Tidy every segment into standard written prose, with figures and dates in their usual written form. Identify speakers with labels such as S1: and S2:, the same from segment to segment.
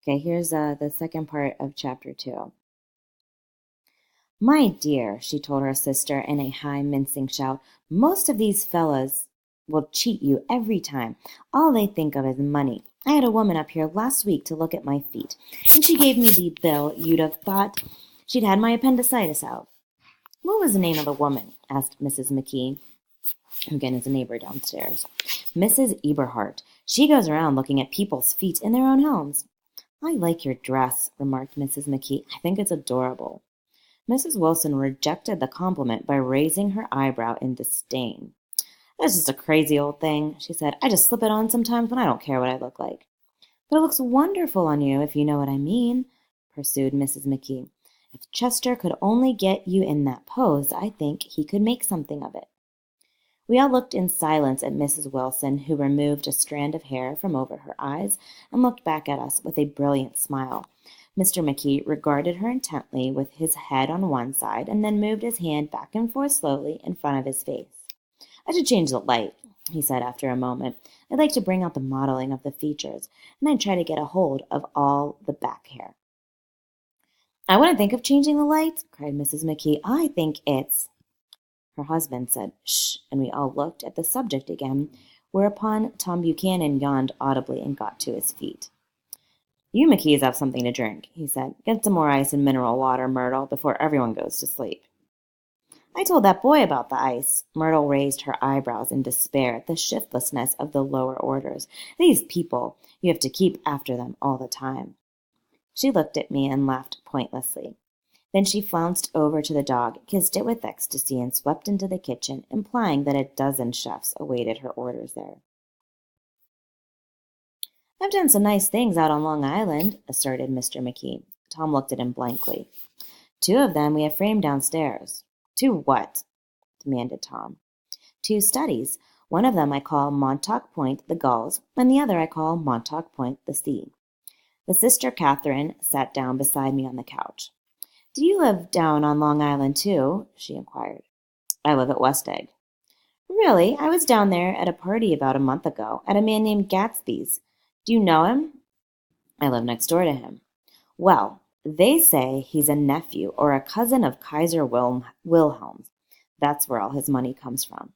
S1: Okay, here's the second part of chapter 2. My dear, she told her sister in a high, mincing shout, most of these fellas will cheat you every time. All they think of is money. I had a woman up here last week to look at my feet, and she gave me the bill you'd have thought she'd had my appendicitis out. What was the name of the woman? Asked Mrs. McKee, who again is a neighbor downstairs. Mrs. Eberhart. She goes around looking at people's feet in their own homes. I like your dress, remarked Mrs. McKee. I think it's adorable. Mrs. Wilson rejected the compliment by raising her eyebrow in disdain. That's just a crazy old thing, she said. I just slip it on sometimes when I don't care what I look like. But it looks wonderful on you, if you know what I mean, pursued Mrs. McKee. If Chester could only get you in that pose, I think he could make something of it. We all looked in silence at Mrs. Wilson, who removed a strand of hair from over her eyes and looked back at us with a brilliant smile. Mr. McKee regarded her intently with his head on one side and then moved his hand back and forth slowly in front of his face. I should change the light, he said after a moment. I'd like to bring out the modeling of the features, and I'd try to get a hold of all the back hair. I wouldn't think of changing the light, cried Mrs. McKee. I think it's... Her husband said, shh, and we all looked at the subject again, whereupon Tom Buchanan yawned audibly and got to his feet. You McKees have something to drink, he said. Get some more ice and mineral water, Myrtle, before everyone goes to sleep. I told that boy about the ice. Myrtle raised her eyebrows in despair at the shiftlessness of the lower orders. These people, you have to keep after them all the time. She looked at me and laughed pointlessly. Then she flounced over to the dog, kissed it with ecstasy, and swept into the kitchen, implying that a dozen chefs awaited her orders there. I've done some nice things out on Long Island, asserted Mr. McKee. Tom looked at him blankly. 2 of them we have framed downstairs. 2 what? Demanded Tom. 2 studies. One of them I call Montauk Point, the Gulls, and the other I call Montauk Point, the Sea. The sister Catherine sat down beside me on the couch. Do you live down on Long Island, too? She inquired. I live at West Egg. Really? I was down there at a party about a month ago, at a man named Gatsby's. Do you know him? I live next door to him. Well, they say he's a nephew or a cousin of Kaiser Wilhelm's. That's where all his money comes from.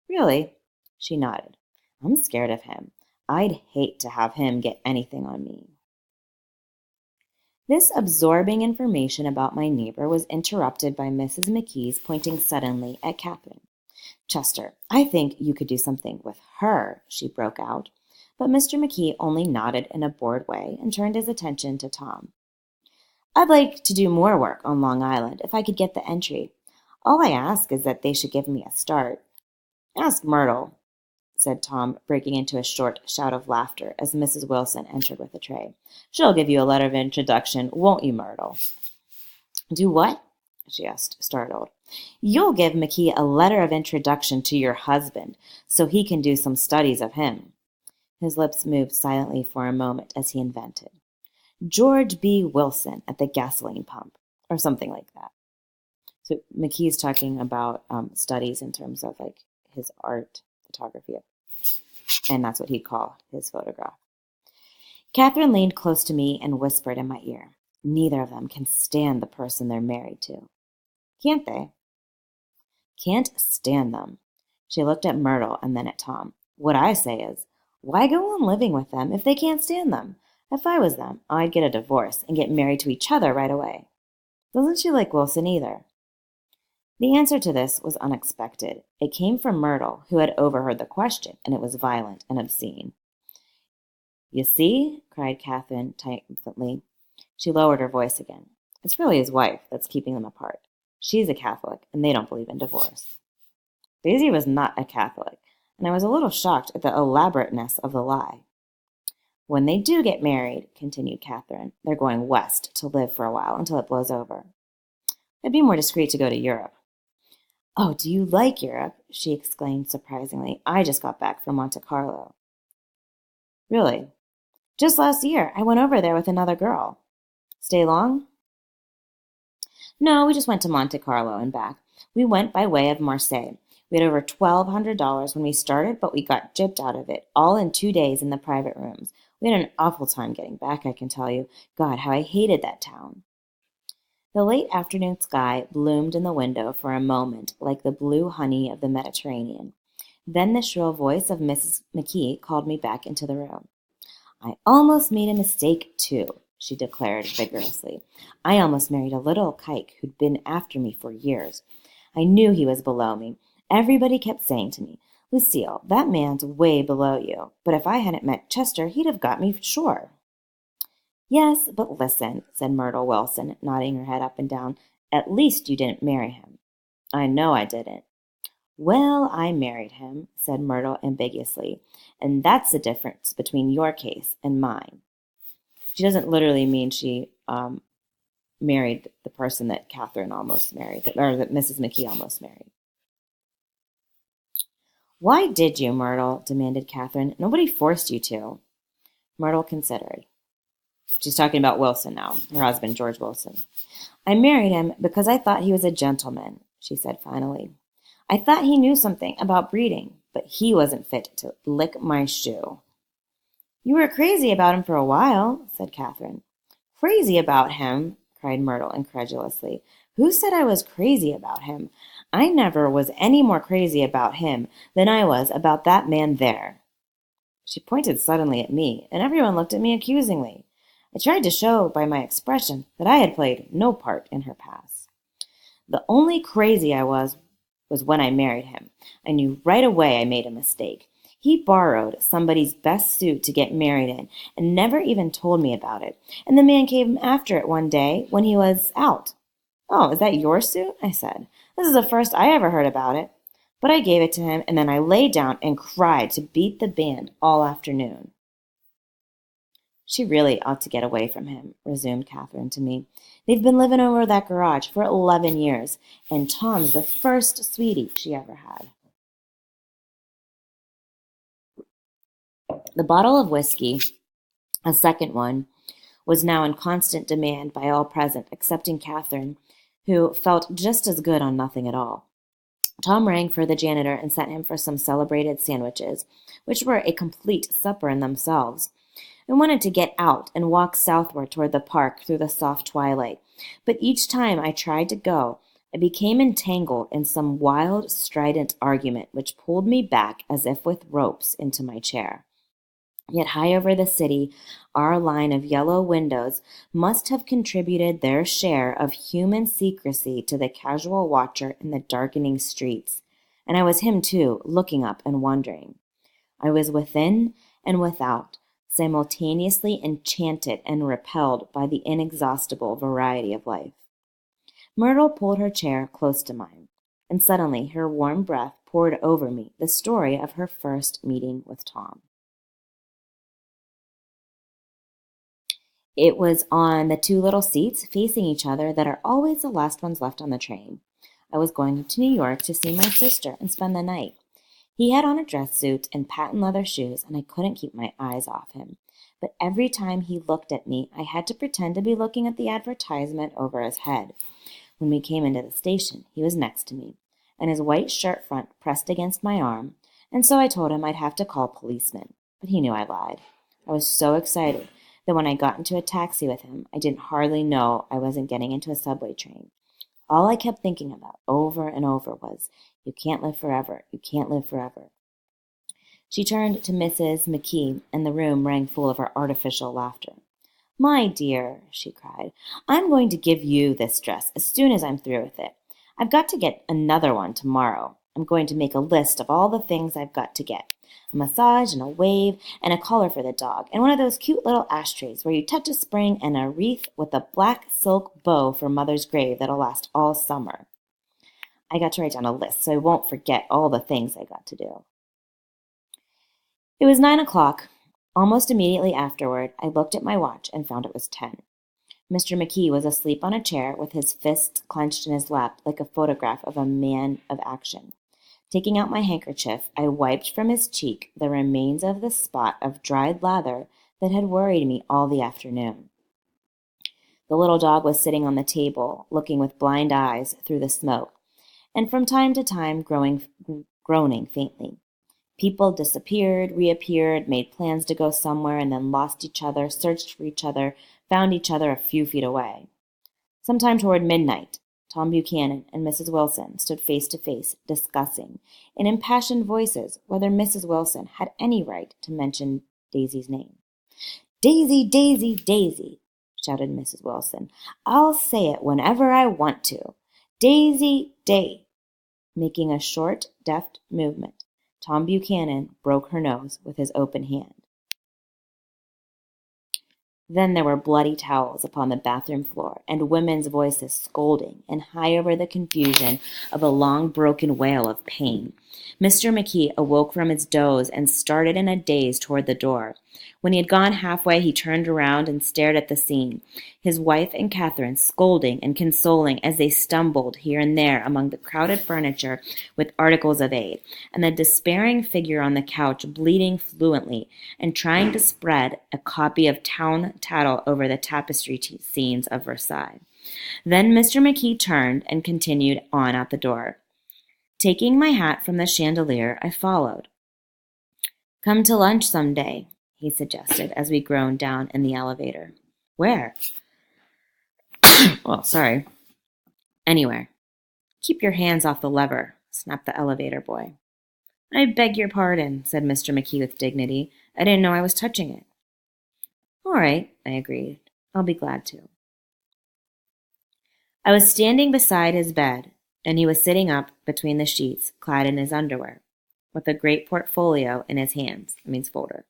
S1: Really? She nodded. I'm scared of him. I'd hate to have him get anything on me. This absorbing information about my neighbor was interrupted by Mrs. McKee's pointing suddenly at Catherine. Chester, I think you could do something with her, she broke out. But Mr. McKee only nodded in a bored way and turned his attention to Tom. I'd like to do more work on Long Island if I could get the entry. All I ask is that they should give me a start. Ask Myrtle, said Tom, breaking into a short shout of laughter as Mrs. Wilson entered with a tray. She'll give you a letter of introduction, won't you, Myrtle? Do what? She asked, startled. You'll give McKee a letter of introduction to your husband, so he can do some studies of him. His lips moved silently for a moment as he invented. George B. Wilson at the gasoline pump, or something like that. So McKee's talking about studies in terms of like his art, photography, and that's what he'd call his photograph. Catherine leaned close to me and whispered in my ear, neither of them can stand the person they're married to. Can't they? Can't stand them. She looked at Myrtle and then at Tom. What I say is, why go on living with them if they can't stand them? If I was them, I'd get a divorce and get married to each other right away. Doesn't she like Wilson either? The answer to this was unexpected. It came from Myrtle, who had overheard the question, and it was violent and obscene. You see, cried Catherine triumphantly. She lowered her voice again. It's really his wife that's keeping them apart. She's a Catholic, and they don't believe in divorce. Daisy was not a Catholic, and I was a little shocked at the elaborateness of the lie. When they do get married, continued Catherine, they're going west to live for a while until it blows over. It'd be more discreet to go to Europe. Oh, do you like Europe? She exclaimed surprisingly. I just got back from Monte Carlo. Really? Just last year, I went over there with another girl. Stay long? No, we just went to Monte Carlo and back. We went by way of Marseille. We had over $1,200 when we started, but we got gypped out of it, all in 2 days in the private rooms. We had an awful time getting back, I can tell you. God, how I hated that town. The late afternoon sky bloomed in the window for a moment like the blue honey of the Mediterranean. Then the shrill voice of Mrs. McKee called me back into the room. I almost made a mistake, too, she declared vigorously. I almost married a little kike who'd been after me for years. I knew he was below me. Everybody kept saying to me, Lucille, that man's way below you. But if I hadn't met Chester, he'd have got me sure. Yes, but listen, said Myrtle Wilson, nodding her head up and down. At least you didn't marry him. I know I didn't. Well, I married him, said Myrtle ambiguously, and that's the difference between your case and mine. She doesn't literally mean she married the person that Catherine almost married, or that Mrs. McKee almost married. Why did you, Myrtle? Demanded Catherine. Nobody forced you to. Myrtle considered. She's talking about Wilson now, her husband, George Wilson. I married him because I thought he was a gentleman, she said finally. I thought he knew something about breeding, but he wasn't fit to lick my shoe. You were crazy about him for a while, said Catherine. Crazy about him? Cried Myrtle incredulously. Who said I was crazy about him? I never was any more crazy about him than I was about that man there. She pointed suddenly at me, and everyone looked at me accusingly. I tried to show by my expression that I had played no part in her past. The only crazy I was when I married him. I knew right away I made a mistake. He borrowed somebody's best suit to get married in and never even told me about it. And the man came after it one day when he was out. Oh, is that your suit? I said. This is the first I ever heard about it. But I gave it to him, and then I lay down and cried to beat the band all afternoon. She really ought to get away from him, resumed Catherine to me. They've been living over that garage for 11 years, and Tom's the first sweetie she ever had. The bottle of whiskey, a second one, was now in constant demand by all present, excepting Catherine, who felt just as good on nothing at all. Tom rang for the janitor and sent him for some celebrated sandwiches, which were a complete supper in themselves. I wanted to get out and walk southward toward the park through the soft twilight, but each time I tried to go, I became entangled in some wild, strident argument which pulled me back as if with ropes into my chair. Yet high over the city, our line of yellow windows must have contributed their share of human secrecy to the casual watcher in the darkening streets, and I was him too, looking up and wondering. I was within and without, simultaneously enchanted and repelled by the inexhaustible variety of life. Myrtle pulled her chair close to mine, and suddenly her warm breath poured over me the story of her first meeting with Tom. It was on the two little seats facing each other that are always the last ones left on the train. I was going to New York to see my sister and spend the night. He had on a dress suit and patent leather shoes, and I couldn't keep my eyes off him. But every time he looked at me, I had to pretend to be looking at the advertisement over his head. When we came into the station, he was next to me, and his white shirt front pressed against my arm, and so I told him I'd have to call a policeman. But he knew I lied. I was so excited that when I got into a taxi with him, I didn't hardly know I wasn't getting into a subway train. All I kept thinking about over and over was, you can't live forever, you can't live forever. She turned to Mrs. McKee, and the room rang full of her artificial laughter. My dear, she cried, I'm going to give you this dress as soon as I'm through with it. I've got to get another one tomorrow. I'm going to make a list of all the things I've got to get. A massage and a wave and a collar for the dog, and one of those cute little ashtrays where you touch a spring, and a wreath with a black silk bow for Mother's grave that'll last all summer. I got to write down a list so I won't forget all the things I got to do. It was 9 o'clock. Almost immediately afterward, I looked at my watch and found it was 10. Mr. McKee was asleep on a chair with his fists clenched in his lap like a photograph of a man of action. Taking out my handkerchief, I wiped from his cheek the remains of the spot of dried lather that had worried me all the afternoon. The little dog was sitting on the table, looking with blind eyes through the smoke, and from time to time groaning faintly. People disappeared, reappeared, made plans to go somewhere, and then lost each other, searched for each other, found each other a few feet away. Sometime toward midnight, Tom Buchanan and Mrs. Wilson stood face to face, discussing, in impassioned voices, whether Mrs. Wilson had any right to mention Daisy's name. "Daisy, Daisy, Daisy," shouted Mrs. Wilson. "I'll say it whenever I want to. Daisy, Making a short, deft movement, Tom Buchanan broke her nose with his open hand. Then there were bloody towels upon the bathroom floor, and women's voices scolding, and high over the confusion of a long broken wail of pain. Mr. McKee awoke from his doze and started in a daze toward the door. When he had gone halfway, he turned around and stared at the scene, his wife and Catherine scolding and consoling as they stumbled here and there among the crowded furniture with articles of aid, and the despairing figure on the couch bleeding fluently and trying to spread a copy of Town Tattle over the tapestry scenes of Versailles. Then Mr. McKee turned and continued on out the door. Taking my hat from the chandelier, I followed. "Come to lunch some day," he suggested as we groaned down in the elevator. "Where?" "Well, sorry. Anywhere." "Keep your hands off the lever," snapped the elevator boy. "I beg your pardon," said Mr. McKee with dignity. "I didn't know I was touching it." "All right," I agreed. "I'll be glad to." I was standing beside his bed, and he was sitting up between the sheets, clad in his underwear, with a great portfolio in his hands, folder.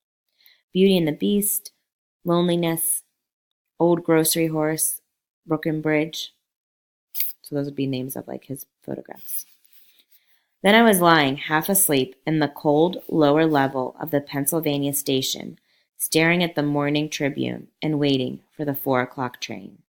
S1: Beauty and the Beast, Loneliness, Old Grocery Horse, Broken Bridge. So those would be names of his photographs. Then I was lying half asleep in the cold lower level of the Pennsylvania station, staring at the Morning Tribune and waiting for the 4 o'clock train.